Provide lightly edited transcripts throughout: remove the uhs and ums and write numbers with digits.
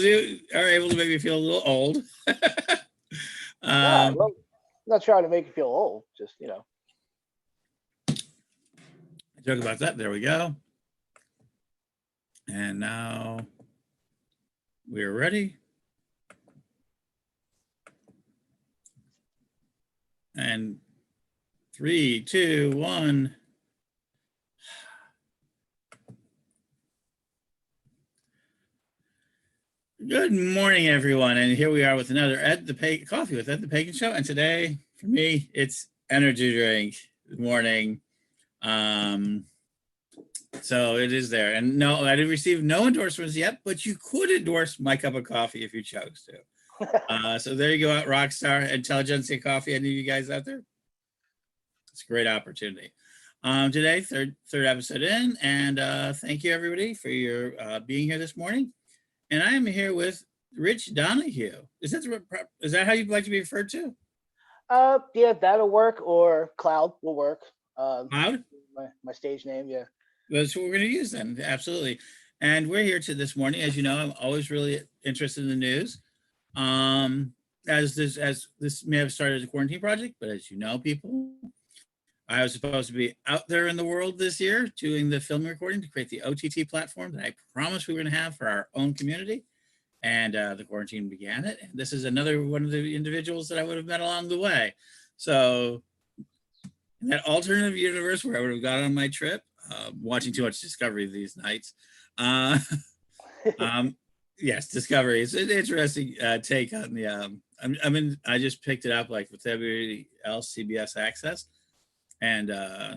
you are able to make me feel a little old. No, um, well, I'm not trying to make you feel old. Just joke about that. There we go. And now we're ready. And 3, 2, 1. Good morning, everyone. And here we are with another Coffee with Ed the Pagan Show. And today, for me, it's energy drink. Good morning. So it is there. And no, I didn't receive no endorsements yet, but you could endorse my cup of coffee if you chose to. So there you go, out Rockstar Intelligentsia Coffee. Any of you guys out there? It's a great opportunity. Today, third episode in, and thank you everybody for your being here this morning. And I am here with Rich Donahue. Is that how you'd like to be referred to? Yeah, that'll work, or Cloud will work. Cloud? My stage name, yeah. That's what we're going to use then. Absolutely. And we're here this morning. As you know, I'm always really interested in the news. As this may have started as a quarantine project, but as you know, people, I was supposed to be out there in the world this year doing the film recording to create the OTT platform that I promised we were going to have for our own community. And the quarantine began it. And this is another one of the individuals that I would have met along the way. So in that alternative universe where I would have gone on my trip, watching too much Discovery these nights. Yes, Discovery is an interesting take on the. I just picked it up like with everybody else, CBS Access, and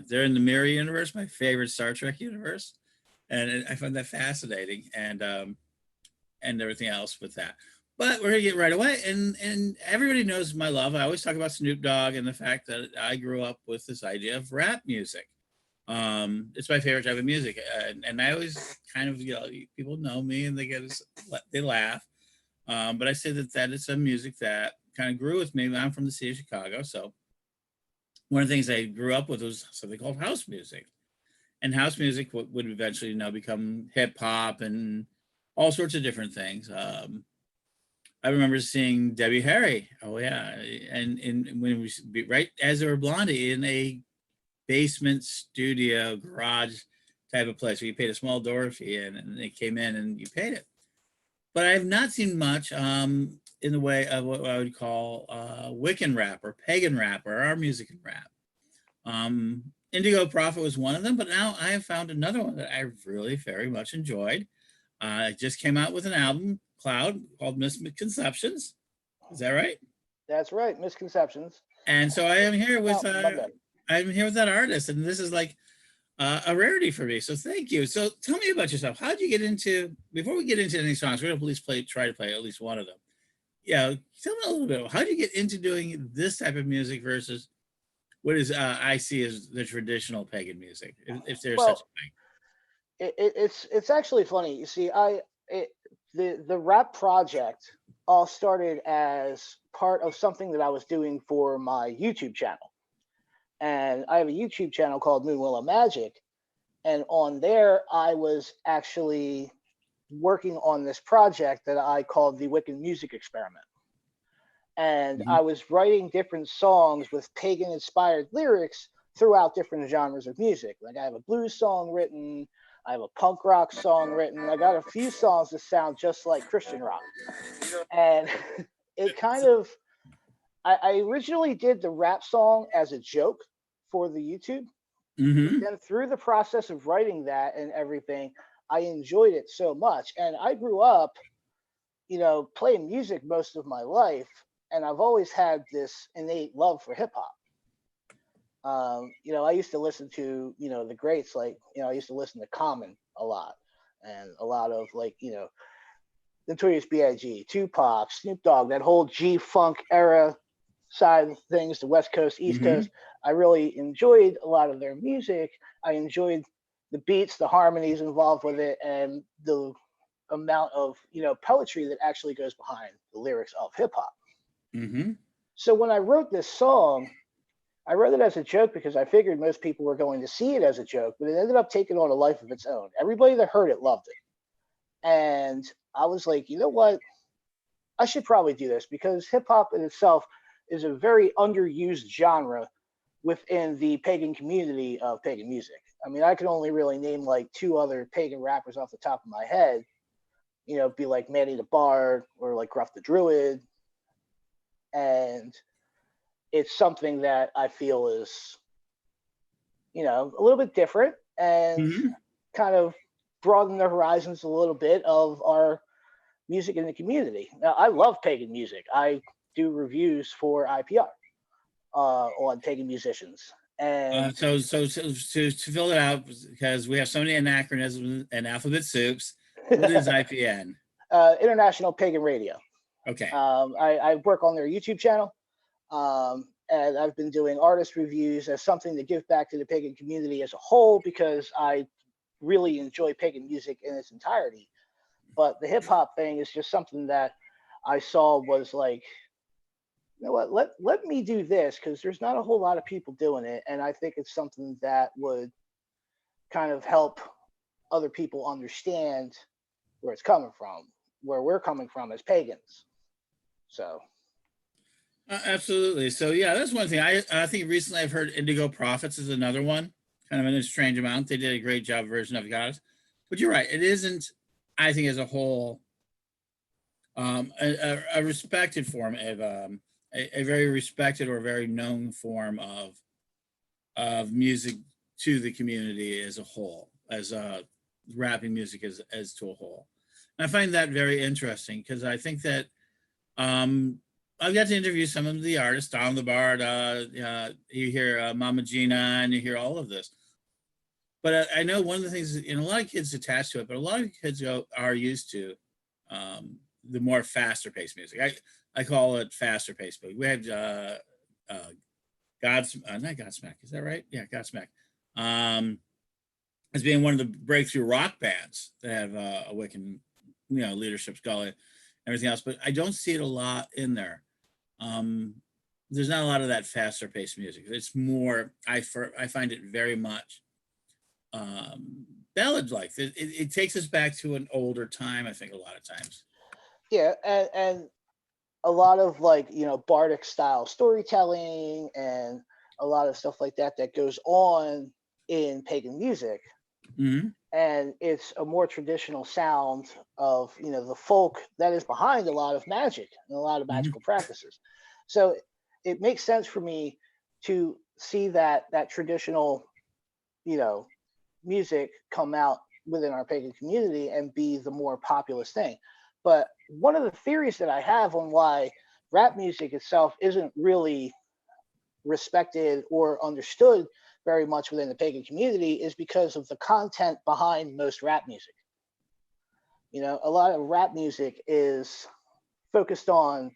they're in the Mirror universe, my favorite Star Trek universe, and I find that fascinating, and everything else with that. But we're gonna get right away, and everybody knows my love. I always talk about Snoop Dogg and the fact that I grew up with this idea of rap music. It's my favorite type of music, and I always kind of, people know me and they laugh, but I say that it's a music that kind of grew with me. I'm from the city of Chicago, so one of the things I grew up with was something called house music, and house music would eventually become hip hop and all sorts of different things. I remember seeing Debbie Harry. Oh yeah, and when we right as they were Blondie in a basement studio garage type of place where you paid a small door fee and they came in and you paid it. But I have not seen much in the way of what I would call Wiccan rap or pagan rap or our music and rap. Indigo Prophet was one of them, but now I have found another one that I really very much enjoyed. It just came out with an album, Cloud, called Misconceptions. Is that right? That's right, Misconceptions. And so I am here with that artist, and this is like a rarity for me. So thank you. So tell me about yourself. How did you get into? Before we get into any songs, we're gonna at least try to play at least one of them. Yeah, tell me a little bit. How did you get into doing this type of music versus what is I see as the traditional pagan music, if there's such Well, a thing? it's actually funny. You see, the rap project all started as part of something that I was doing for my YouTube channel, and I have a YouTube channel called Moon Willow Magic, and on there I was actually working on this project that I called the Wiccan Music Experiment. And Mm-hmm. I was writing different songs with pagan inspired lyrics throughout different genres of music. Like I have a blues song written, I have a punk rock song written, I got a few songs that sound just like Christian rock. And it kind of, I originally did the rap song as a joke for the YouTube. But Mm-hmm. then through the process of writing that and everything, I enjoyed it so much. And I grew up, playing music most of my life, and I've always had this innate love for hip hop. I used to listen to, the greats, like, I used to listen to Common a lot, and a lot of like, Notorious B.I.G., Tupac, Snoop Dogg, that whole G Funk era side of things, the West Coast, East Mm-hmm. Coast. I really enjoyed a lot of their music. I enjoyed the beats, the harmonies involved with it, and the amount of poetry that actually goes behind the lyrics of hip hop. Mm-hmm. So when I wrote this song, I wrote it as a joke because I figured most people were going to see it as a joke, but it ended up taking on a life of its own. Everybody that heard it loved it. And I was like, you know what? I should probably do this because hip hop in itself is a very underused genre within the pagan community of pagan music. I mean, I could only really name like two other pagan rappers off the top of my head. You know, be like Manny the Bard or like Gruff the Druid, and it's something that I feel is, you know, a little bit different and Mhm. kind of broaden the horizons a little bit of our music in the community. Now, I love pagan music. I do reviews for IPR on pagan musicians, and So to fill it out, because we have so many anachronisms and alphabet soups, what is IPN? International Pagan Radio. Okay. I work on their YouTube channel, and I've been doing artist reviews as something to give back to the pagan community as a whole because I really enjoy pagan music in its entirety. But the hip hop thing is just something that I saw was like, you know what, let me do this because there's not a whole lot of people doing it, and I think it's something that would kind of help other people understand where it's coming from, where we're coming from as pagans. So Absolutely. So yeah, that's one thing. I think recently I've heard Indigo Prophets is another one, kind of in a strange amount. They did a great job version of Goddess, but you're right. It isn't. I think as a whole, a respected form of a very respected or very known form of music to the community as a whole, as rapping music as to a whole. And I find that very interesting because I think that I've got to interview some of the artists, Don the Bard. You hear Mama Gina, and you hear all of this. But I know one of the things, and a lot of kids attach to it, but a lot of kids are used to the more faster paced music. I call it faster paced, but we had not Godsmack, is that right? Yeah, Godsmack. As being one of the breakthrough rock bands that have a Wiccan, leadership skull and everything else. But I don't see it a lot in there. There's not a lot of that faster paced music. It's more, I find it very much ballad like. It takes us back to an older time, I think, a lot of times. yeah, and a lot of like, you know, bardic style storytelling and a lot of stuff like that that goes on in pagan music, Hmm. and it's a more traditional sound of, you know, the folk that is behind a lot of magic and a lot of Hmm. magical practices. So it makes sense for me to see that traditional, you know, music come out within our pagan community and be the more populous thing. But one of the theories that I have on why rap music itself isn't really respected or understood very much within the pagan community is because of the content behind most rap music. You know, a lot of rap music is focused on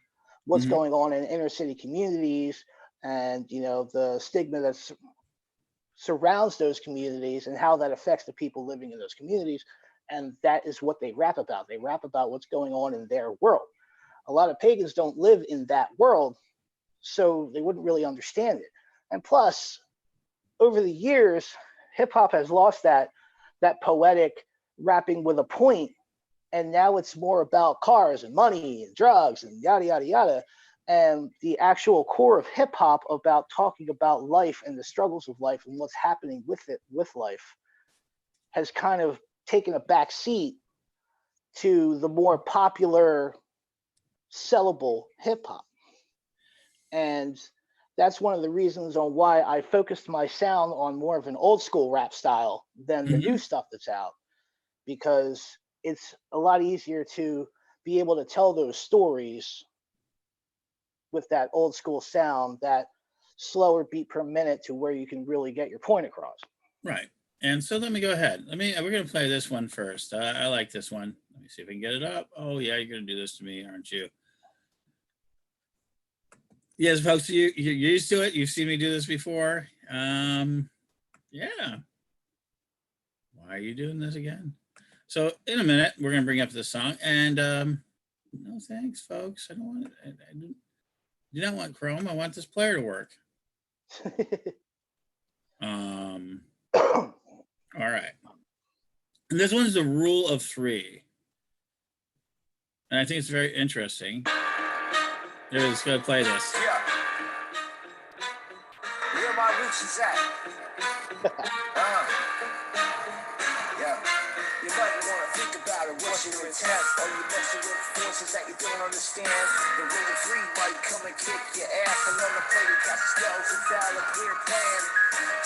what's Hmm. going on in inner city communities and, you know, the stigma that surrounds those communities and how that affects the people living in those communities. And that is what they rap about. They rap about what's going on in their world. A lot of pagans don't live in that world, so they wouldn't really understand it. And plus, over the years, hip hop has lost that poetic rapping with a point, and now it's more about cars and money and drugs and yada yada yada. And the actual core of hip hop about talking about life and the struggles of life and what's happening with it with life has kind of taken a back seat to the more popular sellable hip hop. And that's one of the reasons on why I focused my sound on more of an old school rap style than the new Hmm. stuff that's out, because it's a lot easier to be able to tell those stories with that old school sound, that slower beat per minute, to where you can really get your point across. Right. And so let me go ahead. We're going to play this one first. I like this one. Let me see if I can get it up. Oh, yeah, you're going to do this to me, aren't you? Yes, folks, you're used to it. You've seen me do this before. Yeah. Why are you doing this again? So in a minute, we're going to bring up this song. And no thanks, folks. I don't want it. I do not want Chrome. I want this player to work. Um, all right. And this one's the rule of three. and I think it's very interesting. Here, let's go play this. Yeah. Where my witches at? Yeah. You might want to think about it, what's your intent? Are you messing with forces that you don't understand? The ring of three might come and kick your ass. Another player got spells without a clear plan.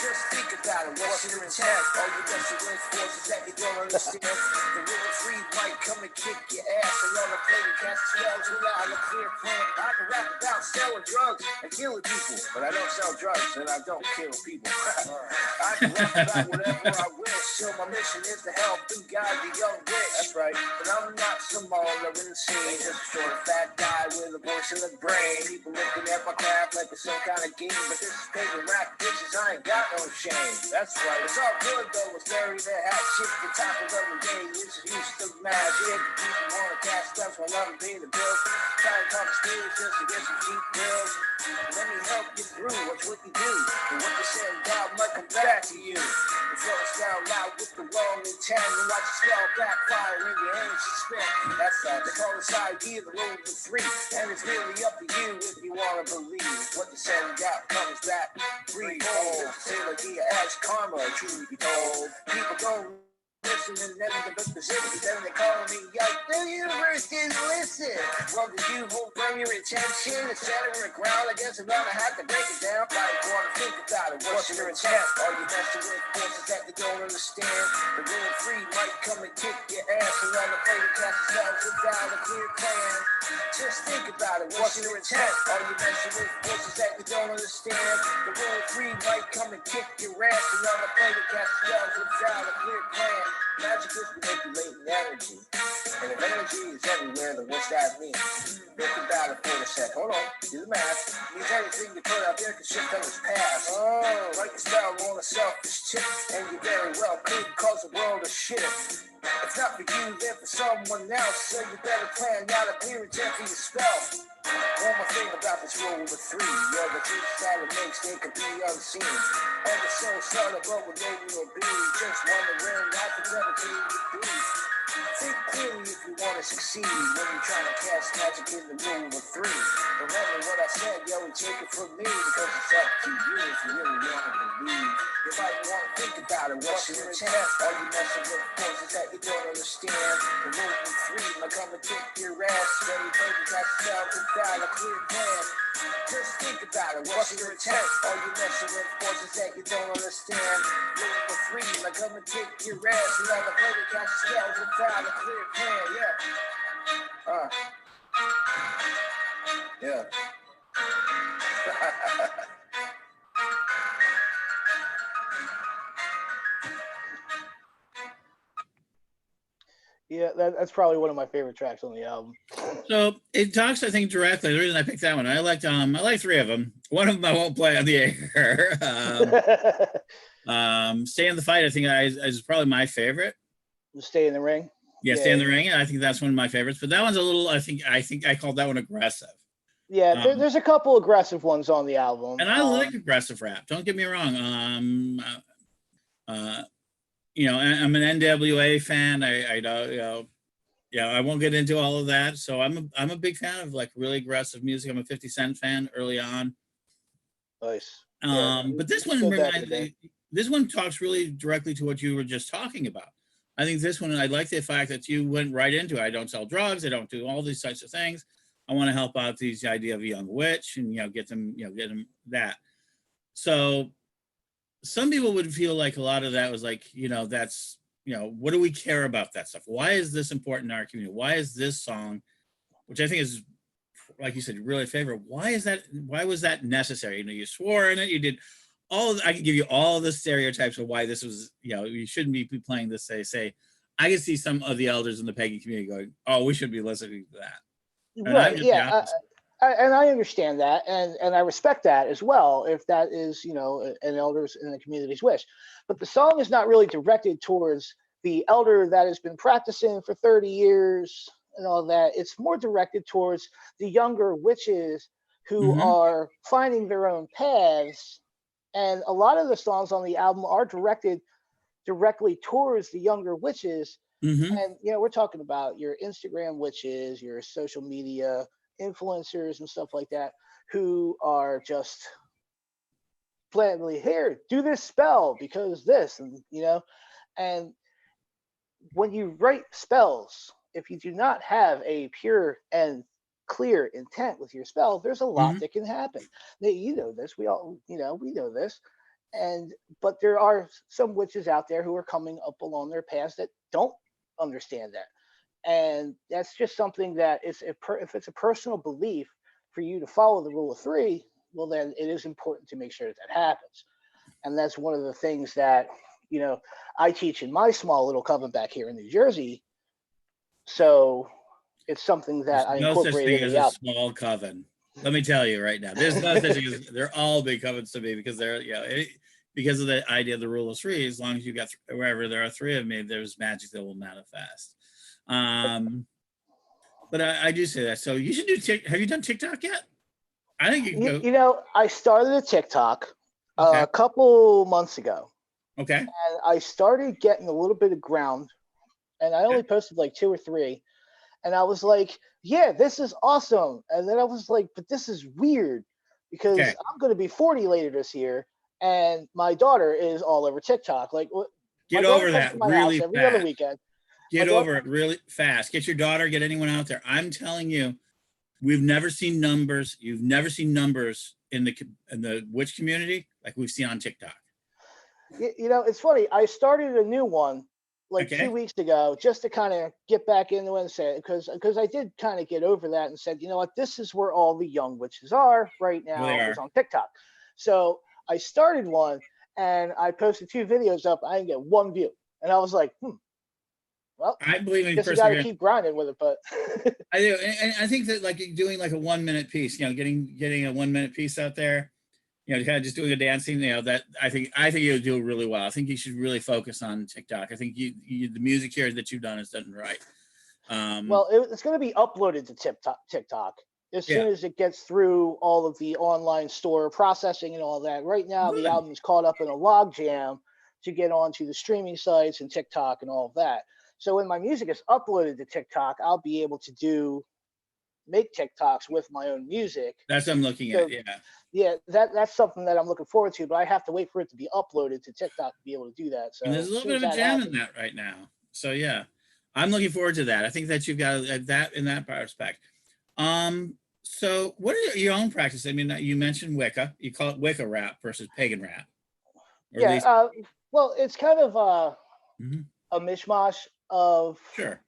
Just think about it, what's your intent? Are you messing with forces that you don't understand? The ring of three might come and kick your ass. Another player got spells without a clear plan. I can rap about selling drugs and killing people, but I don't sell drugs and I don't kill people. I can rap about whatever I wish, so my mission is to help and guide the young rich. That's right. But I'm not some baller insane, just a short fat guy with a voice in the brain. People looking at my craft like it's some kind of game, but this is pagan rap, bitches, I ain't got no shame. That's right. It's all good though, it's Larry that has shit the top of every day. It's used to magic. People wanna cash stuff while I'm paying the bills. Try to talk spirits just to get some cheap bills. Let me help you through what's what you do. And what you said God might come back to you. The flow style out with the wrong intent. And watch the spell backfire when your energy spent. That's right. They call this idea the rule of the three. And it's really up to you if you want to believe. What you said God comes back threefold. Say like he as karma, truly be told. People don't listen and never the position. Then they call me like the universe didn't listen. Well, did you hold firm your intention and set it on the ground? I guess I'm gonna have to break it down. Like, wanna think about it. What's your intent? Are you messing with forces that you don't understand? The rule of three might come and kick your ass and on the play to cast yourselves without a clear plan. Just think about it. What's your intent? Are you messing with forces that you don't understand? The rule of three might come and kick your ass and on the play to cast yourselves without a clear plan. Magic is manipulating energy. And if energy is everywhere, then what's that mean? Think about it for a sec. Hold on. Do the math. Means everything you put out there can shift on its past. Oh, like a spell on a selfish tip. And you very well could cause the world to shift. It's not for you, then for someone else. So you better plan out a clear intent for your spell. One more thing about this rule of three. You're the truth that it makes, they can be unseen. And the soul started, but what they will be. Just wondering, life is never to be. Think clearly if you want to succeed when you're trying to cast magic in the rule of three. Remember what I said, yo, and take it from me, because it's up to you if you really want to believe. You might want to think about it, what's your intent? Are you messing with forces that you don't understand? The rule of three might come and kick your ass when you think you got yourself without a clear plan. Just think about it, what's your intent? Are you messing with forces that you don't understand? Rule of three might come and kick your ass and on the play to cast yourself without a clear plan, yeah. Yeah. Yeah, that's probably one of my favorite tracks on the album. So it talks, I think, directly. The reason I picked that one, I like three of them. One of them I won't play on the air. Stay in the Fight, I think, is probably my favorite. Stay in the Ring. Yeah, Stay in the Ring. I think that's one of my favorites. But that one's a little. I think I called that one aggressive. Yeah, there's a couple aggressive ones on the album, and I like aggressive rap. Don't get me wrong. You know, I'm an NWA fan. I won't get into all of that. So I'm a big fan of like really aggressive music. I'm a 50 Cent fan early on. Nice. But this one talks really directly to what you were just talking about. I think this one, I like the fact that you went right into it. I don't sell drugs. I don't do all these types of things. I want to help out the idea of a young witch and, get them that. So some people would feel like a lot of that was like, that's, what do we care about that stuff? Why is this important in our community? Why is this song, which I think is, like you said, really favorite. Why was that necessary? You swore in it, you did I could give you all the stereotypes of why this was, you shouldn't be playing this, say, I can see some of the elders in the pagan community going, oh, we should be listening to that. And right. Yeah. And I understand that, and I respect that as well, if that is, an elders in the community's wish. But the song is not really directed towards the elder that has been practicing for 30 years and all that. It's more directed towards the younger witches who are finding their own paths. And a lot of the songs on the album are directed directly towards the younger witches Mm-hmm. And we're talking about your Instagram witches, your social media influencers and stuff like that, who are just blatantly, here, do this spell because this, and when you write spells, if you do not have a pure and clear intent with your spell, there's a lot Mm-hmm. that can happen. You know this. We all, we know this. And but there are some witches out there who are coming up along their paths that don't understand that, and that's just something that if it's a personal belief for you to follow the rule of three, well, then it is important to make sure that that happens. And that's one of the things that you know I teach in my small little coven back here in New Jersey. So it's something There's that I no such incorporate thing into as the a out. small coven. Let me tell you right now, there's no such thing as, they're all big covens to me, because they're, because of the idea of the rule of three. As long as you got wherever there are three of me, there's magic that will manifest. But I do say that. So you should do Have you done TikTok yet? I think you can go. I started a TikTok Okay. a couple months ago, Okay. and I started getting a little bit of ground, and I only posted like 2 or 3, and I was like, yeah, this is awesome. And then I was like, but this is weird because Okay. I'm going to be 40 later this year, and my daughter is all over TikTok. Like, my Get daughter over comes to that my house really every other fast. weekend. Get over it really fast. Get your daughter, get anyone out there. I'm telling you, we've never seen numbers. You've never seen numbers in the witch community like we've seen on TikTok. It's funny. I started a new one like Okay. 2 weeks ago just to kind of get back into it and say, because I did kind of get over that and said, you know what, this is where all the young witches are right now, Well, they is are. on TikTok. So I started one and I posted 2 videos up. I didn't get 1 view, and I was like, well, I believe in guess you got to perseverance. keep grinding with it. But I do, and I think that, like, doing like a 1-minute piece, getting a 1-minute piece out there, kind of just doing a dancing, that I think you'll do really well. I think you should really focus on TikTok. I think the music here that you've done is done right. well, it's going to be uploaded to TikTok as Yeah. soon as it gets through all of the online store processing and all that. Right now, the Good. album is caught up in a log jam to get onto the streaming sites and TikTok and all of that. So when my music is uploaded to TikTok, I'll be able to make TikToks with my own music. That's what I'm looking So, at. Yeah. yeah, that's something that I'm looking forward to, but I have to wait for it to be uploaded to TikTok to be able to do that. So And there's a as little soon bit as of a that jam in happens, that right now. So yeah, I'm looking forward to that. I think that you've got that in that aspect. So what are your own practices? I mean, you mentioned Wicca. You call it Wicca rap versus pagan rap, or at yeah. least. Well, it's kind of Mhm. a mishmash of Sure.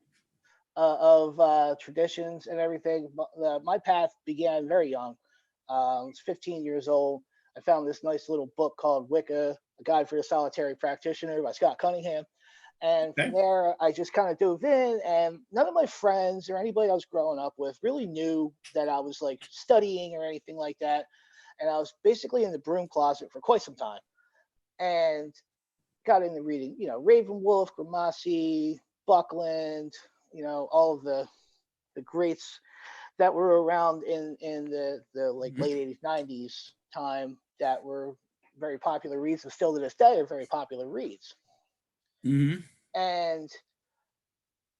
traditions and everything. My path began very young. I was 15 years old. I found this nice little book called Wicca, A Guide for the Solitary Practitioner by Scott Cunningham. And from Okay. there, I just kind of dove in, and none of my friends or anybody I was growing up with really knew that I was like studying or anything like that. And I was basically in the broom closet for quite some time, and got into reading, Ravenwolf, Gramassi, Buckland, all of the greats that were around in the like Mhm. late 80s, 90s time, that were very popular reads, and still to this day are very popular reads. Mhm. And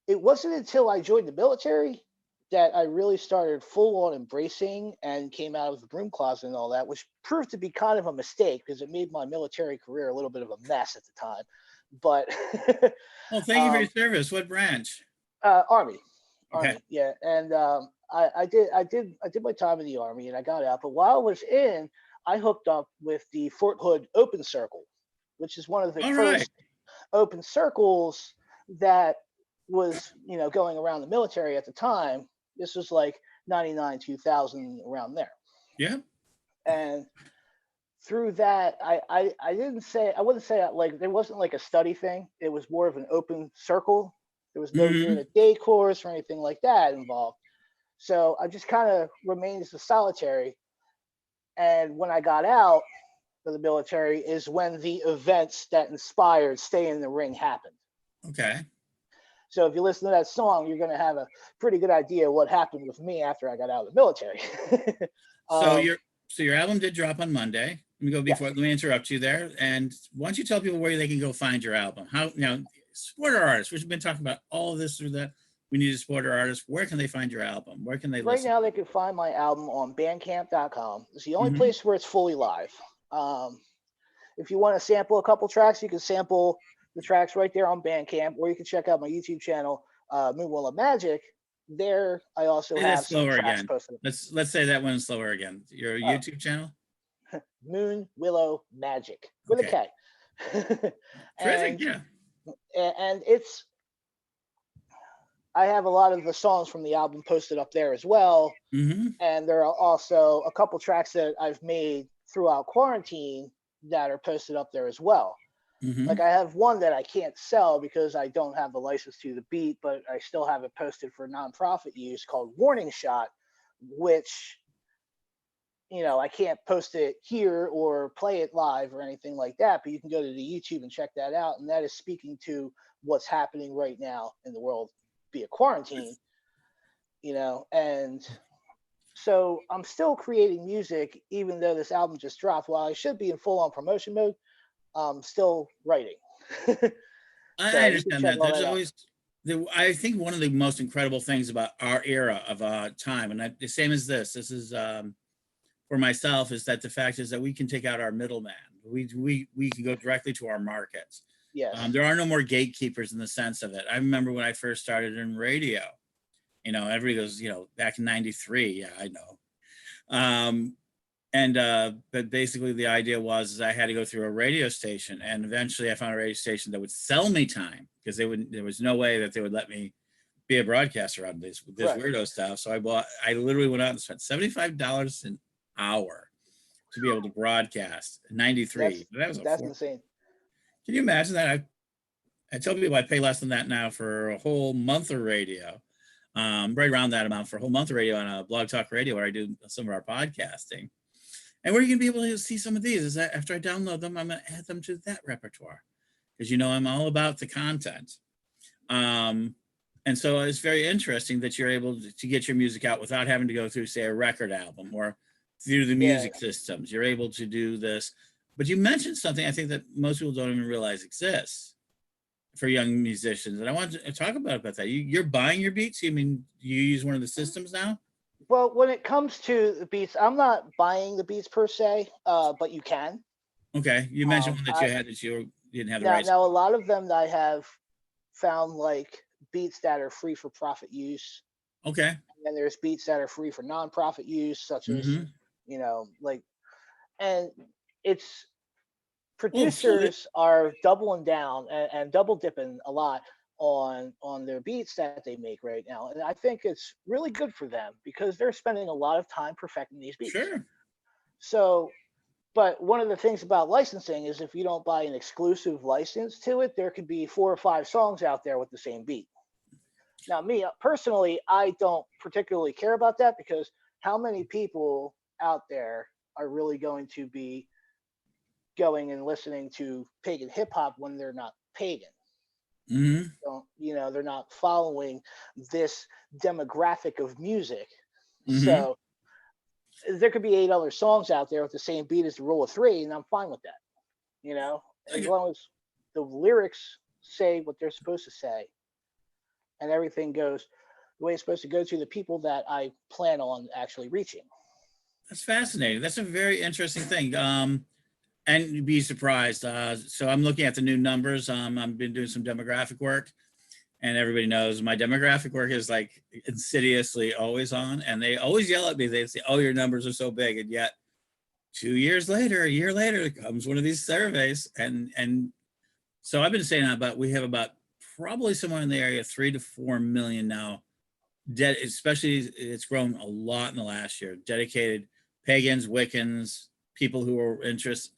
it wasn't until I joined the military that I really started full on embracing and came out of the broom closet and all that, which proved to be kind of a mistake because it made my military career a little bit of a mess at the time. But Well, thank you for your service. What branch? Army, Okay. yeah. And I did my time in the Army, and I got out. But while I was in, I hooked up with the Fort Hood Open Circle, which is one of the All right. first open circles that was going around the military at the time. This was like 99, 2000, around there. Yeah. And through that, I wouldn't say that, like, there wasn't like a study thing. It was more of an open circle. There was no Mhm. unit day course or anything like that involved. So I just kind of remained as a solitary. And when I got out of the military is when the events that inspired Stay in the Ring happened. Okay. So if you listen to that song, you're going to have a pretty good idea what happened with me after I got out of the military. So um, your album did drop on Monday. Let me go yes. before. Let me interrupt you there. And why don't you tell people where they can go find your album? How now? support our artists. We've been talking about all of this through that. We need to support our artists. Where can they find your album? Where can they Right listen? now, they can find my album on Bandcamp.com. It's the only Mhm. place where it's fully live. If you want to sample a couple tracks, you can sample the tracks right there on Bandcamp, or you can check out my YouTube channel, Moonwell of Magic. There, I also Say that have some slower tracks again. posted. Let's say that one slower again. Your Oh, YouTube channel. Moon Willow Magic with a Okay. K. Terrific. and Yeah. and it's I have a lot of the songs from the album posted up there as well. Mm-hmm. And there are also a couple tracks that I've made throughout quarantine that are posted up there as well. Mm-hmm. Like I have one that I can't sell because I don't have the license to the beat, but I still have it posted for nonprofit use called Warning Shot, which, I can't post it here or play it live or anything like that, but you can go to the YouTube and check that out. And that is speaking to what's happening right now in the world via quarantine, and so I'm still creating music, even though this album just dropped. While I should be in full on promotion mode, I'm still writing. I So you can understand check that. all There's that out. always, I think one of the most incredible things about our era of time, and the same as this is for myself, is that the fact is that we can take out our middleman. We can go directly to our markets. Yes. There are no more gatekeepers in the sense of it. I remember when I first started in radio, everybody goes, back in 93. Yeah, I know. But basically the idea was I had to go through a radio station, and eventually I found a radio station that would sell me time, because there was no way that they would let me be a broadcaster on this Right. weirdo stuff. So I literally went out and spent $75 an hour to be able to broadcast in 93. That's insane. Can you imagine that? I tell people I pay less than that now for a whole month of radio, right around that amount for a whole month of radio on a Blog Talk Radio, where I do some of our podcasting. And where you're going to be able to see some of these is that after I download them, I'm going to add them to that repertoire, because I'm all about the content. And so it's very interesting that you're able to get your music out without having to go through, say, a record album or through the music systems. You're able to do this. But you mentioned something I think that most people don't even realize exists for young musicians. And I want to talk about that. You're buying your beats? You mean you use one of the systems now? Well, when it comes to the beats, I'm not buying the beats per se, but you can. Okay. You mentioned one that you had that you didn't have the rights. Now, a lot of them that I have found, like beats that are free for profit use. Okay. And then there's beats that are free for non-profit use, such as, and it's producers are doubling down and double dipping a lot on their beats that they make right now. And I think it's really good for them because they're spending a lot of time perfecting these beats. Sure. So, but one of the things about licensing is if you don't buy an exclusive license to it, there could be 4 or 5 songs out there with the same beat. Now, me personally, I don't particularly care about that, because how many people out there are really going to be going and listening to pagan hip hop when they're not pagan? Mm-hmm. So, they're not following this demographic of music. Mm-hmm. So there could be 8 other songs out there with the same beat as the Rule of 3, and I'm fine with that. As long as the lyrics say what they're supposed to say, and everything goes the way it's supposed to go to the people that I plan on actually reaching. That's fascinating. That's a very interesting thing. And you'd be surprised. So I'm looking at the new numbers. I've been doing some demographic work, and everybody knows my demographic work is like insidiously always on, and they always yell at me. They say, "Oh, your numbers are so big," and yet a year later, comes one of these surveys, and so I've been saying we have about probably somewhere in the area of 3 to 4 million now. Especially, it's grown a lot in the last year. Dedicated pagans, Wiccans, people who are interested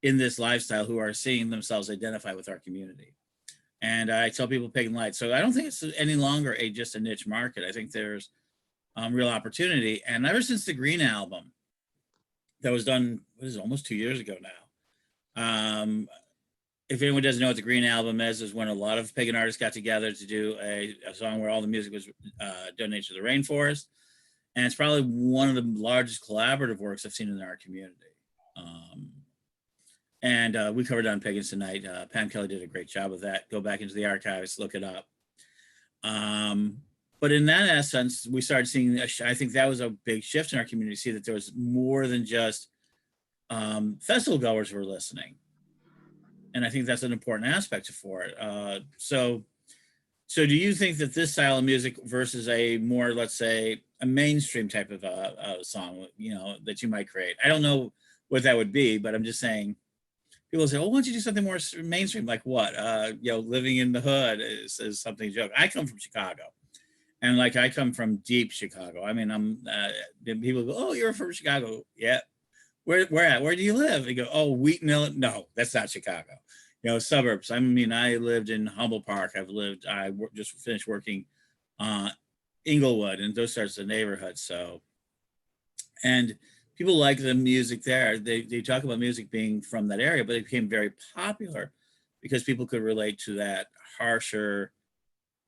in this lifestyle, who are seeing themselves identify with our community. And I tell people Pagan Light. So I don't think it's any longer just a niche market. I think there's real opportunity. And ever since the Green album that was done, almost 2 years ago now. If anyone doesn't know what the Green album is when a lot of pagan artists got together to do a song where all the music was donated to the rainforest. And it's probably one of the largest collaborative works I've seen in our community. And we covered it on Pagans Tonight. Pam Kelly did a great job of that. Go back into the archives, look it up. But in that essence, we started seeing, I think that was a big shift in our community, see that there was more than just festival goers were listening. And I think that's an important aspect for it. So do you think that this style of music versus a more, let's say, a mainstream type of song, that you might create? I don't know what that would be, but I'm just saying, people say, "Oh, why don't you do something more mainstream?" Like what? Living in the hood is something joke. I come from Chicago, and like I come from deep Chicago. I mean, people go, "Oh, you're from Chicago." Yeah. Where at? Where do you live? They go, "Oh, Wheaton, Illinois." No, that's not Chicago. Suburbs. I mean, I lived in Humboldt Park. I just finished working Inglewood and those sorts of neighborhoods. So, and people like the music there. They talk about music being from that area, but it became very popular because people could relate to that harsher,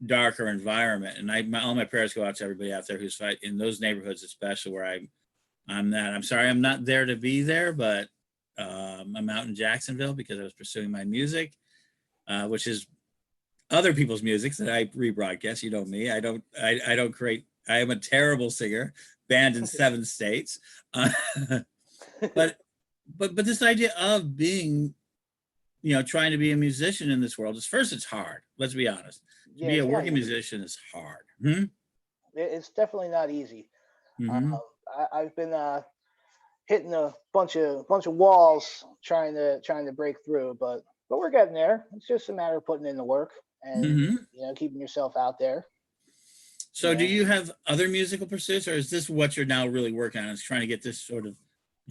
darker environment. And all my prayers go out to everybody out there who's fighting in those neighborhoods, especially where I'm sorry I'm not there to be there, but I'm out in Jacksonville because I was pursuing my music, which is other people's music that I rebroadcast. You know me. I don't create. I am a terrible singer, banned in 7 states. But this idea of being, trying to be a musician in this world it's hard. Let's be honest. To be a working musician is hard. It's definitely not easy. Mm-hmm. I've been hitting a bunch of walls trying to break through, but we're getting there. It's just a matter of putting in the work and keeping yourself out there. So do you have other musical pursuits, or is this what you're now really working on, is trying to get this sort of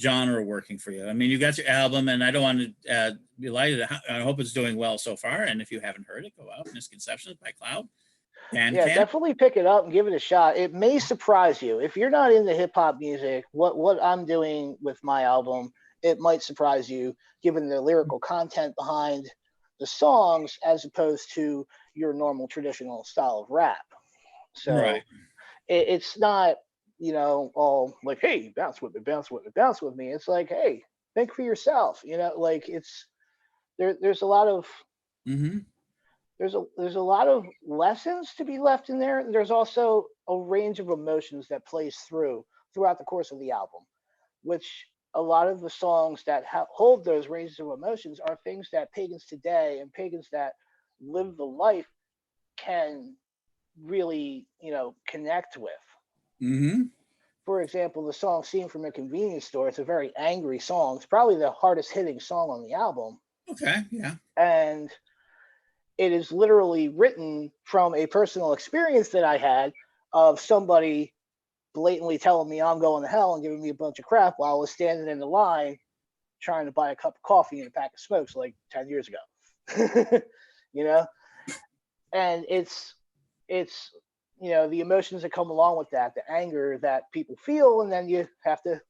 genre working for you? I mean, you got your album, and I don't want to be lighted. I hope it's doing well so far. And if you haven't heard it, go out. Misconceptions by Cloud. Definitely pick it up and give it a shot. It may surprise you. If you're not into hip hop music, what I'm doing with my album, it might surprise you, given the lyrical content behind the songs as opposed to your normal traditional style of rap. So right. It's not, all like, hey, bounce with me, bounce with me, bounce with me. It's like, hey, think for yourself. Like there's a lot of there's a lot of lessons to be left in there. There's also a range of emotions that plays throughout the course of the album, which a lot of the songs that hold those ranges of emotions are things that pagans today and pagans that live the life can really, connect with. For example, the song "Scene from a Convenience Store." It's a very angry song. It's probably the hardest hitting song on the album. Okay, yeah. And it is literally written from a personal experience that I had of somebody blatantly telling me I'm going to hell and giving me a bunch of crap while I was standing in the line trying to buy a cup of coffee and a pack of smokes like 10 years ago. And it's the emotions that come along with that, the anger that people feel, and then you have to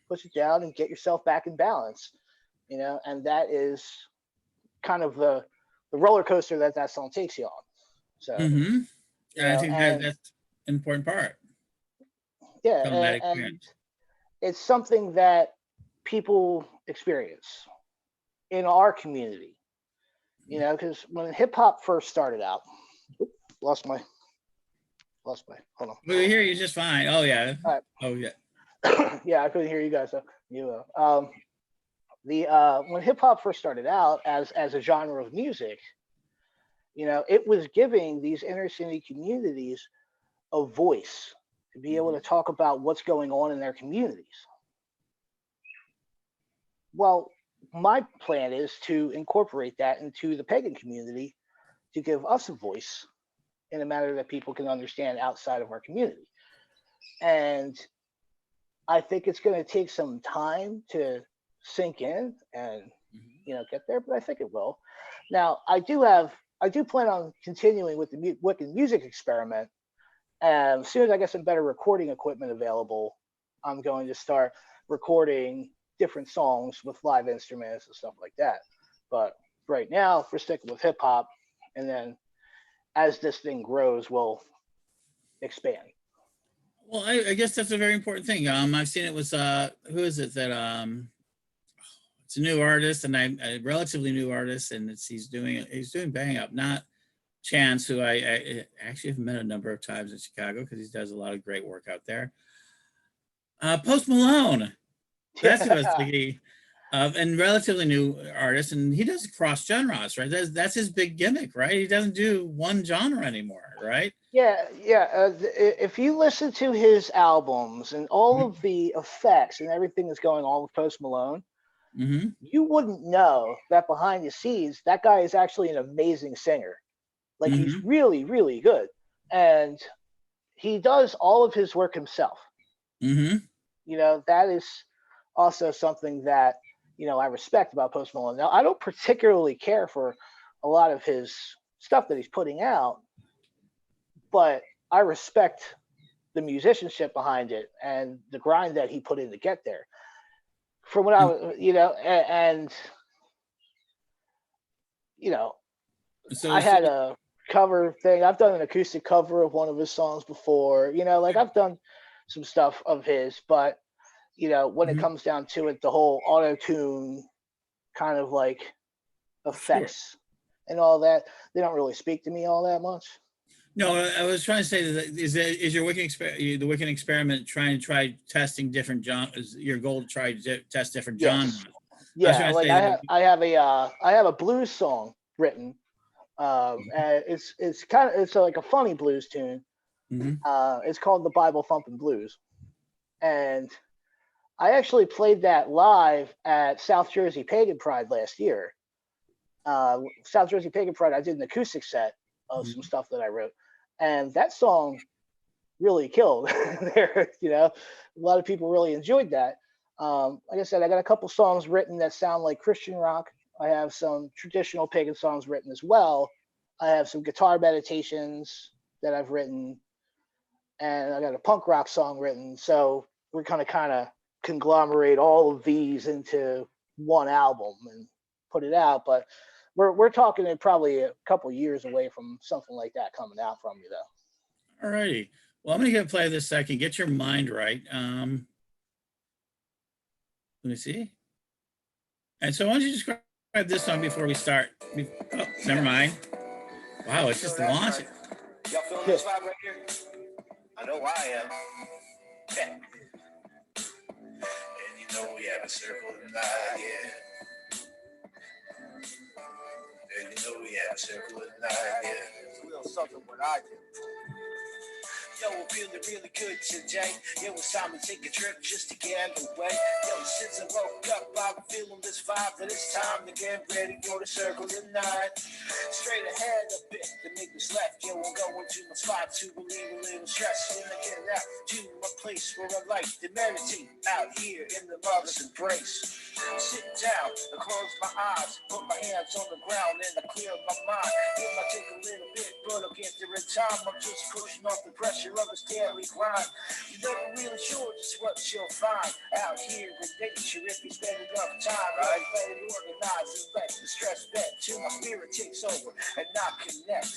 push it down and get yourself back in balance, and that is kind of the roller coaster that song takes you on. So I think that's an important part. Yeah, and it's something that people experience in our community, because when hip hop first started out, lost my hold on. We hear you just fine. Oh yeah. Right. Oh yeah. Yeah, I couldn't hear you guys. So when hip hop first started out as a genre of music, it was giving these inner city communities a voice to be able to talk about what's going on in their communities. Well, my plan is to incorporate that into the pagan community to give us a voice in a manner that people can understand outside of our community. And I think it's going to take some time to sink in and get there, but I think it will. Now, I do plan on continuing with the Wiccan music experiment. And as soon as I get some better recording equipment available, I'm going to start recording different songs with live instruments and stuff like that. But right now, we're sticking with hip hop, and then as this thing grows, we'll expand. Well, I guess that's a very important thing. I've seen it with who is it that it's a new artist, and I'm a relatively new artist, and he's doing Bang Up, not Chance, who I actually have met a number of times in Chicago because he does a lot of great work out there. Post Malone, that's who I was thinking of, and relatively new artist, and he does cross genres, right? That's his big gimmick, right? He doesn't do one genre anymore, right? Yeah, yeah. If you listen to his albums and all of the effects and everything that's going on with Post Malone, Mm-hmm. you wouldn't know that behind the scenes, that guy is actually an amazing singer. Like he's Mm-hmm. really, really good, and he does all of his work himself. Mm-hmm. That is also something that I respect about Post Malone. Now, I don't particularly care for a lot of his stuff that he's putting out, but I respect the musicianship behind it and the grind that he put in to get there. From when I was, and you know, So, I had a cover thing. I've done an acoustic cover of one of his songs before. Like I've done some stuff of his, but when it Mhm. comes down to it, the whole auto tune kind of like Sure. effects and all that, they don't really speak to me all that much. No, I was trying to say that is your the Wiccan experiment try testing different genres? Your goal to try to test different genres? Yes. I was Yeah, trying to like say I that. have I have a blues song written. And it's like a funny blues tune. Mm-hmm. It's called the Bible Thumping Blues, and I actually played that live at South Jersey Pagan Pride last year. South Jersey Pagan Pride, I did an acoustic set of some stuff that I wrote, and that song really killed. There, a lot of people really enjoyed that. Like I said, I got a couple songs written that sound like Christian rock. I have some traditional pagan songs written as well. I have some guitar meditations that I've written, and I got a punk rock song written. So we're kind of conglomerate all of these into one album and put it out. But we're talking it probably a couple years away from something like that coming out from you, though. All righty. Well, I'm going to play this second. Get your mind right. Let me see. And so, why don't you describe this song before we start? Oh, never mind. Wow, it's just launching. Y'all feeling this vibe right here? I know I am. Yeah. And you know we have a circle tonight, yeah. And you know we have a circle tonight, yeah. It's a little something what I do. Yo, we're feeling really good today. Yo, it's time to take a trip just to get away. Yo, since I woke up, I'm feeling this vibe, but it's time to get ready for the circle tonight. Straight ahead a bit, to make this left. Yo, I'm going to my spot to relieve a little stress. When I get out to my place where I like to meditate, out here in the mother's embrace. Sit down and close my eyes, put my hands on the ground and I clear my mind. It might take a little bit, but I'll get there in time. I'm just pushing off the pressure of this daily grind. You're never really sure just what you'll find out here in nature if you spend enough time. Right? Let it organize and let the stress vent till my spirit takes over and I connect.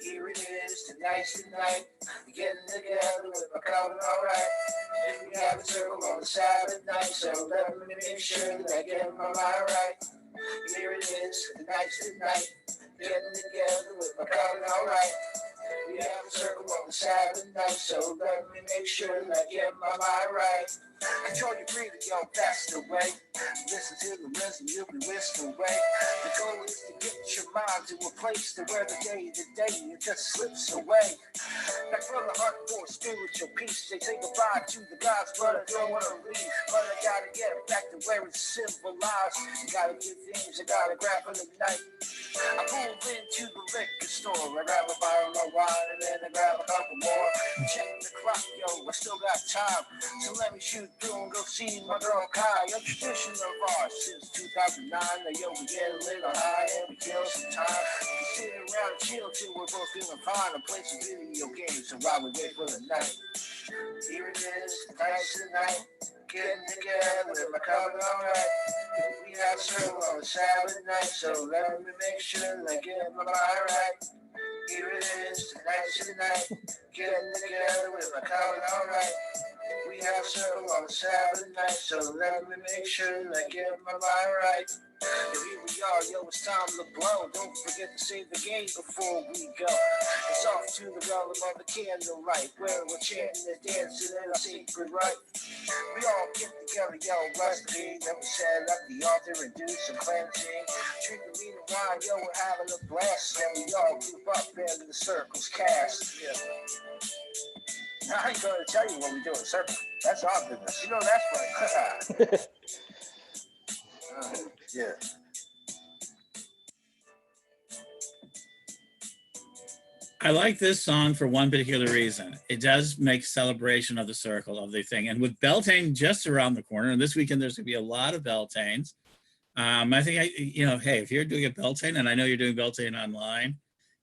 Here it is, tonight's the night. We're getting together with my coven, alright. And we have a circle on the Sabbath night, so let me make sure that I get my mind right. Here it is, tonight's the night. Getting together with my coven, alright. We have a circle on the Sabbath night, so let me make sure that I get my mind right. Control your breathing, yo, that's the way. Listen to the rhythm, you'll be whisked away. The goal is to get your mind to a place to where the day to day it just slips away. Now from the heart for spiritual peace, they say goodbye to the gods, but I don't want to leave. But I gotta get back to where it's civilized. Gotta get things, I gotta grab for the night. I pulled into the liquor store, I grab a bottle of wine and then I grab a couple more. Check the clock, yo, I still got time. So let me shoot through and go see my girl Kai. A tradition of ours since 2009. Now yo, we get a little high and we kill some time. We sit around and chill till we're both feeling fine and play some video games and while we wait for the night. Here it is, tonight's the night. Getting together with my coven, alright. We have a circle on the Sabbath night, so let me make sure that I get my mind right. Here it is, tonight's the night. Getting together with my coven, alright. We have circle on a Saturday night, so let me make sure that I get my mind right. Yo, here we are, yo, it's time to blow. Don't forget to save the game before we go. It's off to the realm of the candlelight, where we're chanting and dancing in a sacred rite. We all get together, yo, bless the beat, then we set up the altar and do some cleansing. Drink the meat and wine, yo, we're having a blast. Then we all group up and the circles cast. Yeah. I ain't gonna tell you what we do in circle. That's our business. You know that's right. Yeah. I like this song for one particular reason. It does make celebration of the circle of the thing. And with Beltane just around the corner, and this weekend there's going to be a lot of Beltanes. I think, hey, if you're doing a Beltane, and I know you're doing Beltane online,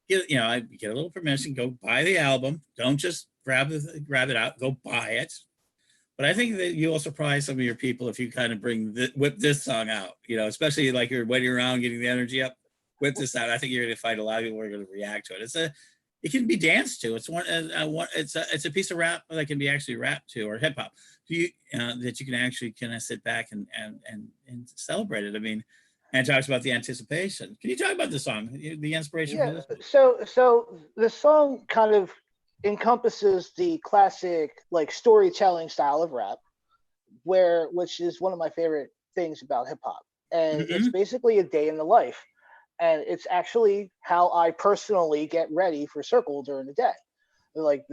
I get a little permission, go buy the album. Don't just grab it out, go buy it. But I think that you will surprise some of your people if you kind of whip this song out, especially like you're waiting around getting the energy up, whip this out. I think you're going to find a lot of people who are going to react to it. It can be danced to. It's it's a piece of rap that can be actually rapped to, or hip hop. That you can actually kind of sit back and celebrate it. I mean, and it talks about the anticipation. Can you talk about the song, the inspiration for this? So the song kind of encompasses the classic like storytelling style of rap, which is one of my favorite things about hip hop, and it's basically a day in the life. And it's actually how I personally get ready for circle during the day, like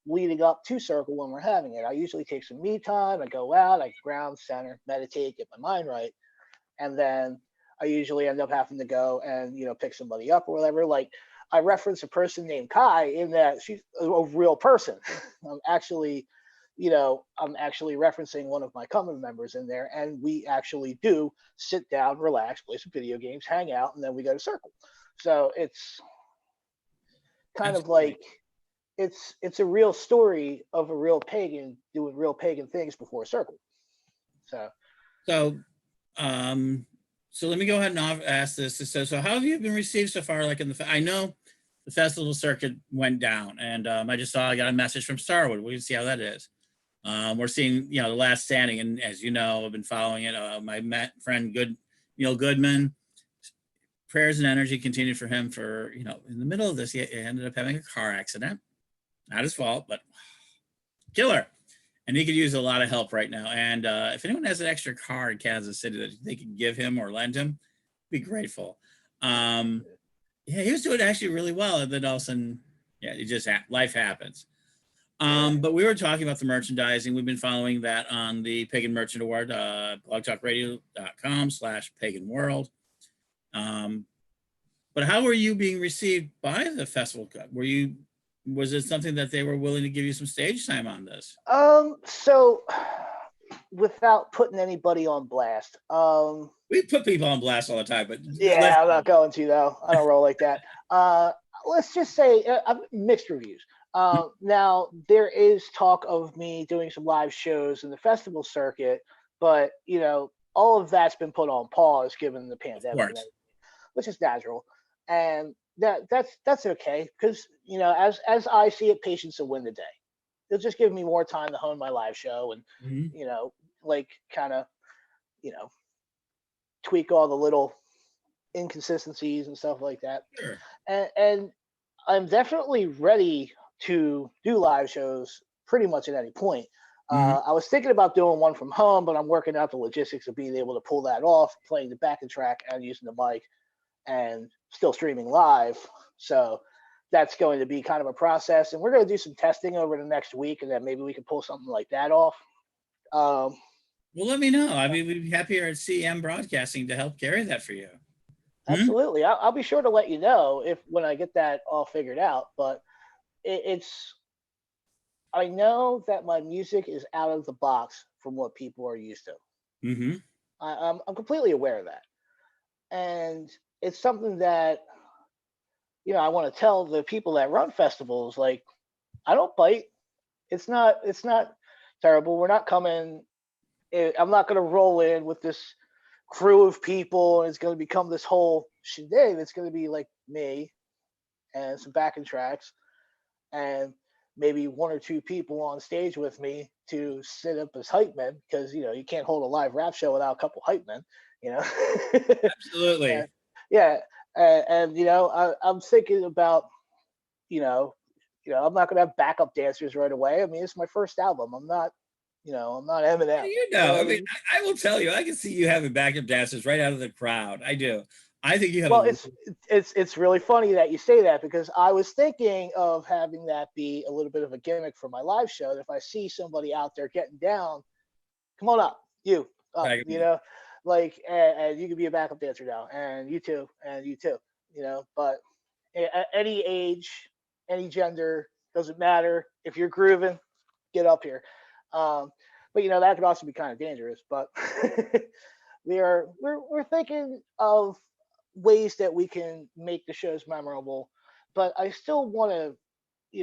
leading up to circle when we're having it. I usually take some me time. I go out, I ground, center, meditate, get my mind right, and then I usually end up having to go and pick somebody up or whatever. Like I reference a person named Kai in that she's a real person. I'm actually referencing one of my common members in there, and we actually do sit down, relax, play some video games, hang out, and then we go to circle. So it's kind of like it's a real story of a real pagan doing real pagan things before circle. So let me go ahead and ask this. So how have you been received so far? Like I know the festival circuit went down, and I got a message from Starwood. We can see how that is. We're seeing, the last standing, and as you know, I've been following it. My friend Neil Goodman, prayers and energy continued for him for, in the middle of this, he ended up having a car accident. Not his fault, but killer. And he could use a lot of help right now. And if anyone has an extra car in Kansas City that they can give him or lend him, be grateful. He was doing actually really well. And then all of a sudden, it just life happens. But we were talking about the merchandising. We've been following that on the Pagan Merchant Award, blogtalkradio.com/Pagan World. But how were you being received by the festival? Was it something that they were willing to give you some stage time on this? So without putting anybody on blast, we put people on blast all the time, but I'm not going to though. I don't roll like that. Let's just say mixed reviews. Now there is talk of me doing some live shows in the festival circuit, but all of that's been put on pause given the pandemic, which is natural, and that's okay because as I see it, patience will win the day. It'll just give me more time to hone my live show and tweak all the little inconsistencies and stuff like that. Sure. And I'm definitely ready to do live shows pretty much at any point. I was thinking about doing one from home, but I'm working out the logistics of being able to pull that off, playing the backing track and using the mic and still streaming live. So that's going to be kind of a process. And we're going to do some testing over the next week, and then maybe we can pull something like that off. Well, let me know. I mean, we'd be happy here at CM Broadcasting to help carry that for you. Absolutely. I'll be sure to let you know when I get that all figured out. But I know that my music is out of the box from what people are used to. I'm completely aware of that. And it's something that, I want to tell the people that run festivals, like, I don't bite. It's not terrible. We're not coming. I'm not going to roll in with this crew of people and it's going to become this whole shindig. It's going to be like me and some backing tracks and maybe one or two people on stage with me to sit up as hype men, because you can't hold a live rap show without a couple hype men, you know. Absolutely. Yeah, and I'm thinking about you know I'm not gonna have backup dancers right away. I mean, it's my first album. I'm not How Eminem. do you You know know? what I I mean, mean? I will tell you, I can see you having backup dancers right out of the crowd. I do. I think you have Well, a it's really funny that you say that, because I was thinking of having that be a little bit of a gimmick for my live show. That if I see somebody out there getting down, come on up, you up, backup dancer. like, and you can be a backup dancer now, and you too, But at any age, any gender, doesn't matter. If you're grooving, get up here. Um, but that could also be kind of dangerous. But we're thinking of ways that we can make the shows memorable. But I still want to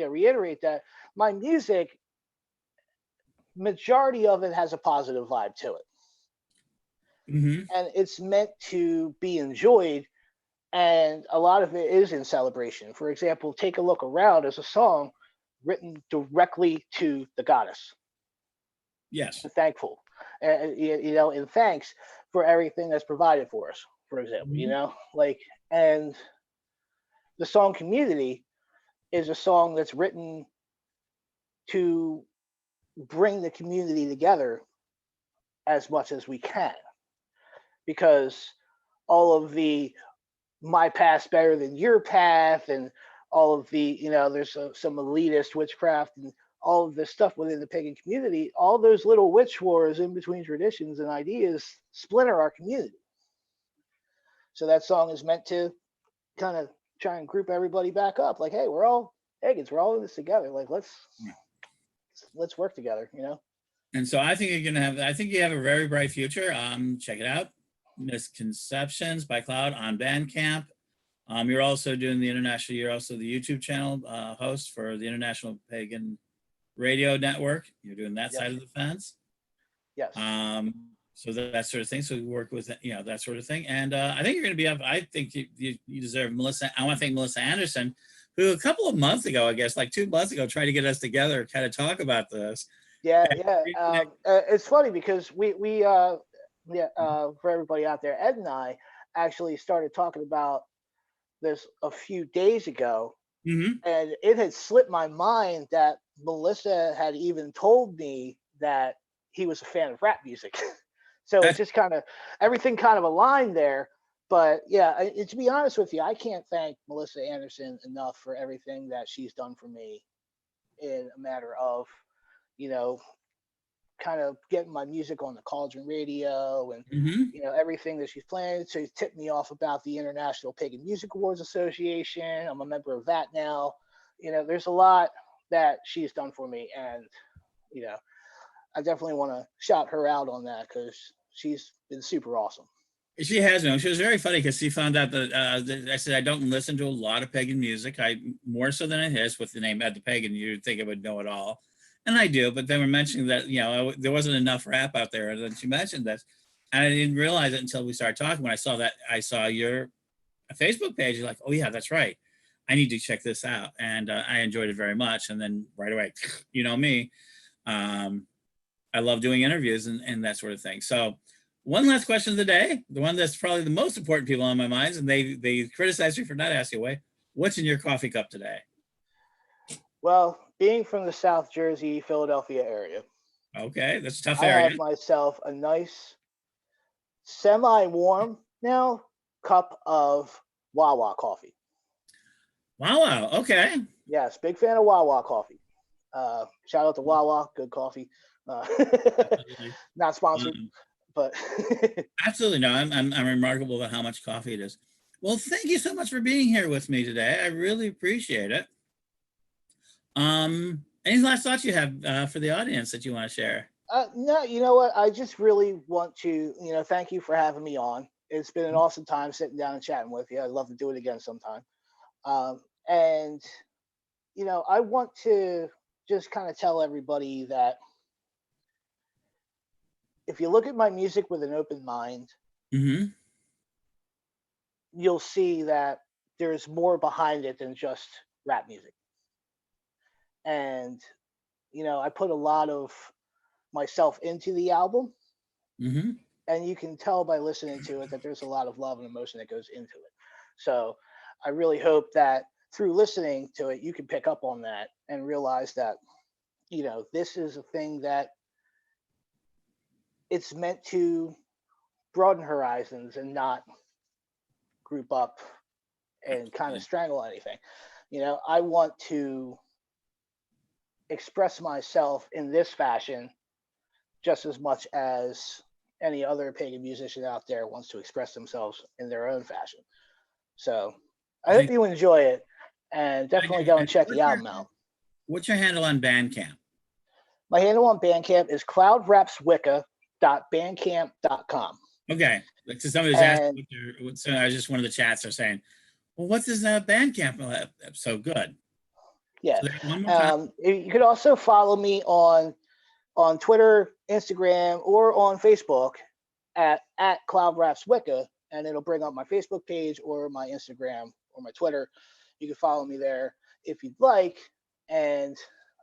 reiterate that my music, majority of it has a positive vibe to it, Hmm. and it's meant to be enjoyed. And a lot of it is in celebration. For example, "Take a Look Around" is a song written directly to the goddess, Yes. thankful, in thanks for everything that's provided for us. For example, Mhm. like, and the song "Community" is a song that's written to bring the community together as much as we can, because all of the "my path better than your path" and all of the there's some elitist witchcraft and all of this stuff within the pagan community. All those little witch wars in between traditions and ideas splinter our community. So that song is meant to kind of try and group everybody back up, like, hey, we're all pagans, we're all in this together, like, let's work together, And so I think you're gonna have. I think you have a very bright future. Check it out, Misconceptions by Cloud on Bandcamp. You're also doing the international. You're also the YouTube channel host for the International Pagan Radio Network. You're doing that Yes. side of the fence. Yes. So that sort of thing. So we work with that sort of thing, and I think you're going to be up. I think you deserve Melissa. I want to thank Melissa Anderson, who a couple of months ago, I guess like 2 months ago, tried to get us together, kind of talk about this. Yeah, yeah. It's funny because for everybody out there, Ed and I actually started talking about this a few days ago, Mm-hmm. and it had slipped my mind that Melissa had even told me that he was a fan of rap music. So it That's just kind of everything kind of aligned there. But yeah, to be honest with you, I can't thank Melissa Anderson enough for everything that she's done for me in a matter of you know kind of getting my music on the Cauldron Radio, and mm-hmm. everything that she's playing. So she tipped me off about the International Pagan Music Awards Association. I'm a member of that now. There's a lot that she's done for me, and you know I definitely want to shout her out on that, because she's been super awesome. She has no. She was very funny because she found out that I said I don't listen to a lot of pagan music. I more so than his with the name Ed the Pagan. You'd think I would know it all, and I do. But they were mentioning that there wasn't enough rap out there, and then she mentioned this, and I didn't realize it until we started talking. When I saw your Facebook page. Like, oh yeah, that's right. I need to check this out, and I enjoyed it very much. And then right away, you know me, um, I love doing interviews and that sort of thing. So one last question of the day, the one that's probably the most important people on my minds, and they criticize me for not asking away. What's in your coffee cup today? Well, being from the South Jersey, Philadelphia area, Okay, that's a tough I area. have myself a nice, semi-warm now cup of Wawa coffee. Wow, wow. Okay. Yes, big fan of Wawa coffee. Shout out to Wawa, good coffee. Uh, Absolutely. not sponsored, Um, but absolutely no. I'm remarkable about how much coffee it is. Well, thank you so much for being here with me today. I really appreciate it. Any last thoughts you have for the audience that you want to share? no, you know what? I just really want to, thank you for having me on. It's been an awesome time sitting down and chatting with you. I'd love to do it again sometime. And I want to just kind of tell everybody that if you look at my music with an open mind, Mm-hmm. you'll see that there's more behind it than just rap music. And, you know, I put a lot of myself into the album, Mm-hmm. and you can tell by listening to it that there's a lot of love and emotion that goes into it. So I really hope that through listening to it, you can pick up on that and realize that, you know, this is a thing that it's meant to broaden horizons and not group up and kind of strangle anything. You know, I want to express myself in this fashion just as much as any other pagan musician out there wants to express themselves in their own fashion. So I hope you enjoy it, and definitely go and check the album out. What's your handle on Bandcamp? My handle on Bandcamp is cloudrapswicca.bandcamp.com. Okay. Like, so somebody was asking, so I was just one of the chats are saying, well, what's this Bandcamp so good? Yeah. So one more time. You could also follow me on Twitter, Instagram, or on Facebook at cloudrapswicca, and it'll bring up my Facebook page or my Instagram or my Twitter. You can follow me there if you'd like, and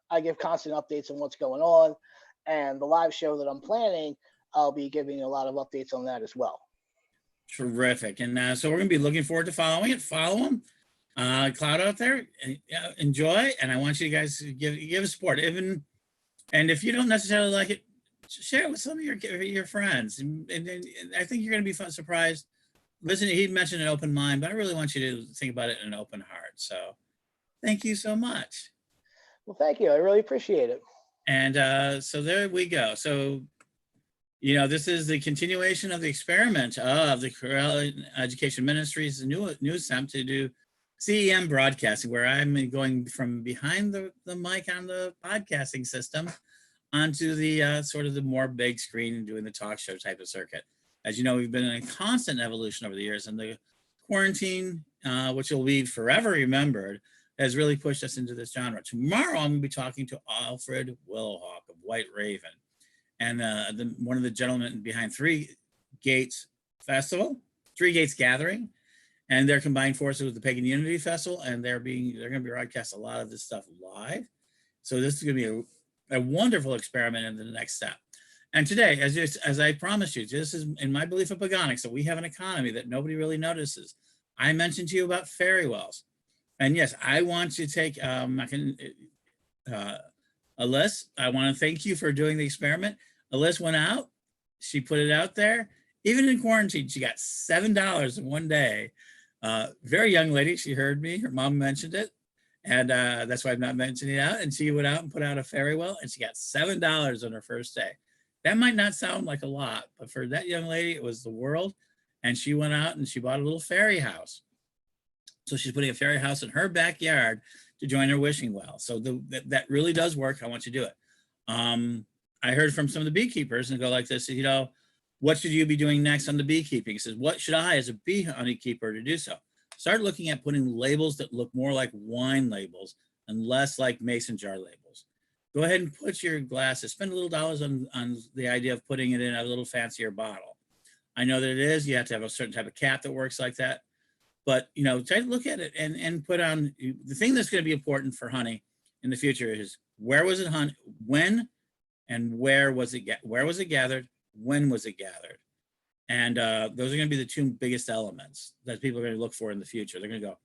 I give constant updates on what's going on. And the live show that I'm planning, I'll be giving a lot of updates on that as well. Terrific. And so we're going to be looking forward to following it. Follow them. Cloud out there. Enjoy. And I want you guys to give support. And if you don't necessarily like it, share it with some of your friends. And I think you're going to be surprised. Listen, he mentioned an open mind, but I really want you to think about it in an open heart. So thank you so much. Well, thank you. I really appreciate it. And so there we go. So, you know, this is the continuation of the experiment of the Corel Education Ministries' new attempt to do CEM broadcasting, where I'm going from behind the mic on the podcasting system onto the sort of the more big screen and doing the talk show type of circuit. As you know, we've been in a constant evolution over the years, and the quarantine, which will be forever remembered, has really pushed us into this genre. Tomorrow, I'm going to be talking to Alfred Willowhawk of White Raven, and one of the gentlemen behind Three Gates Festival, Three Gates Gathering, and their combined forces with the Pagan Unity Festival, and they're going to be broadcast a lot of this stuff live. So this is going to be a wonderful experiment in the next step. And today, as I promised you, this is in my belief of Pagonics, that we have an economy that nobody really notices. I mentioned to you about fairy wells. And yes, I want to take, Alyssa, I want to thank you for doing the experiment. Alyssa went out, she put it out there. Even in quarantine, she got $7 in one day. Very young lady, she heard me, her mom mentioned it. And that's why I'm not mentioning it out. And she went out and put out a fairy well, and she got $7 on her first day. That might not sound like a lot, but for that young lady, it was the world. And she went out and she bought a little fairy house. So she's putting a fairy house in her backyard to join her wishing well. So that really does work. I want you to do it. I heard from some of the beekeepers and go like this, you know, what should you be doing next on the beekeeping? He says, what should I, as a bee honey keeper, to do so? Start looking at putting labels that look more like wine labels and less like mason jar labels. Go ahead and put your glasses, spend a little dollars on the idea of putting it in a little fancier bottle. I know that it is, you have to have a certain type of cap that works like that. But, you know, try to look at it and put on, the thing that's going to be important for honey in the future is where was it honey, when and where was it gathered, when was it gathered? And those are going to be the two biggest elements that people are going to look for in the future. They're going to go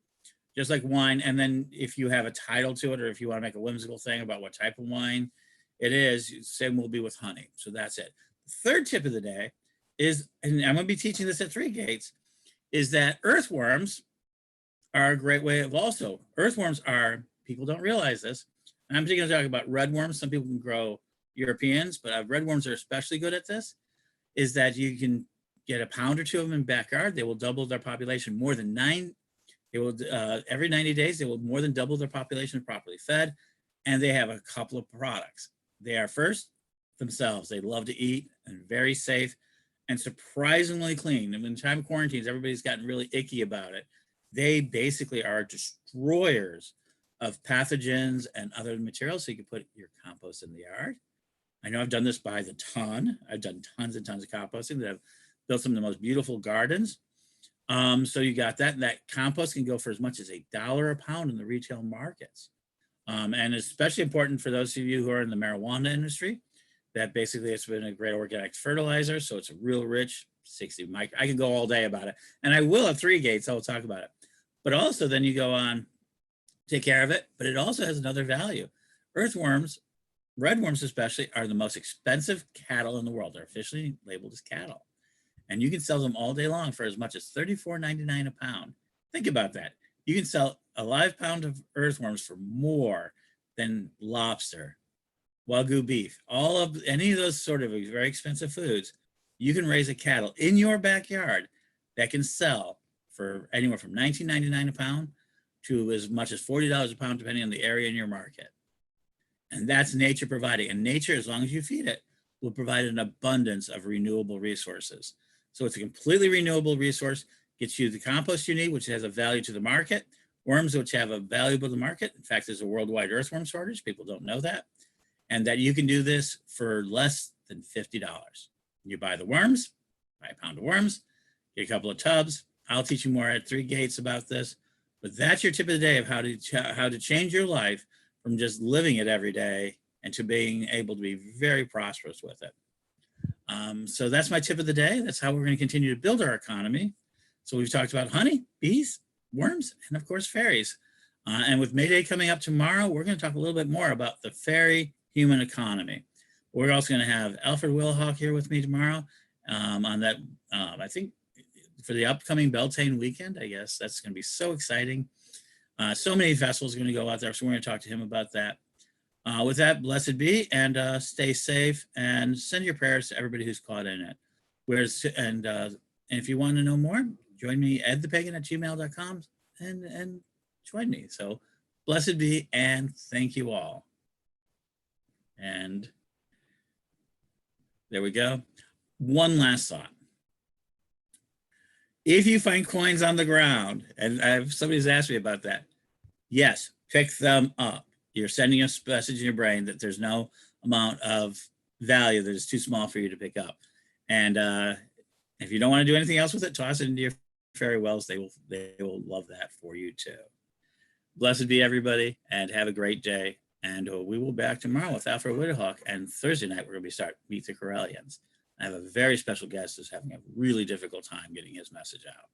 just like wine. And then if you have a title to it, or if you want to make a whimsical thing about what type of wine it is, same will be with honey. So that's it. The third tip of the day is, and I'm going to be teaching this at Three Gates, is that earthworms are a great way of also, earthworms are, people don't realize this, and I'm particularly talking about redworms. Some people can grow Europeans, but redworms are especially good at this, is that you can get a pound or two of them in backyard. They will double their population every 90 days, they will more than double their population properly fed, and they have a couple of products. They are first, themselves. They love to eat and very safe and surprisingly clean. And in time of quarantines, everybody's gotten really icky about it. They basically are destroyers of pathogens and other materials. So you can put your compost in the yard. I know I've done this by the ton. I've done tons and tons of composting that have built some of the most beautiful gardens. So you got that. And that compost can go for as much as $1 a pound in the retail markets. And especially important for those of you who are in the marijuana industry, that basically it's been a great organic fertilizer. So it's a real rich 60 micro. I could go all day about it. And I will have 3 gates. I will talk about it. But also then you go on, take care of it. But it also has another value. Earthworms, redworms especially, are the most expensive cattle in the world. They're officially labeled as cattle. And you can sell them all day long for as much as $34.99 a pound. Think about that. You can sell a live pound of earthworms for more than lobster, Wagyu beef, all of any of those sort of very expensive foods. You can raise a cattle in your backyard that can sell for anywhere from $19.99 a pound to as much as $40 a pound, depending on the area in your market. And that's nature providing. And nature, as long as you feed it, will provide an abundance of renewable resources. So it's a completely renewable resource, gets you the compost you need, which has a value to the market, worms, which have a value to the market. In fact, there's a worldwide earthworm shortage. People don't know that. And that you can do this for less than $50. You buy the worms, buy a pound of worms, get a couple of tubs. I'll teach you more at 3 gates about this, but that's your tip of the day of how to change your life from just living it every day and to being able to be very prosperous with it. So that's my tip of the day. That's how we're going to continue to build our economy. So we've talked about honey, bees, worms, and of course, fairies. And with May Day coming up tomorrow, we're going to talk a little bit more about the fairy human economy. We're also going to have Alfred Wilhawk here with me tomorrow on that, I think, for the upcoming Beltane weekend. I guess that's going to be so exciting. So many festivals are going to go out there, so we're going to talk to him about that. With that, blessed be, and stay safe, and send your prayers to everybody who's caught in it. And if you want to know more, join me, edthepagan@gmail.com, and join me. So blessed be, and thank you all. And there we go. One last thought. If you find coins on the ground, and somebody's asked me about that, yes, pick them up. You're sending a message in your brain that there's no amount of value that is too small for you to pick up. And if you don't want to do anything else with it, toss it into your fairy wells. They will love that for you too. Blessed be everybody, and have a great day. And we will be back tomorrow with Alfred Wilhawk. And Thursday night, we're going to start Meet the Corellians. I have a very special guest who's having a really difficult time getting his message out.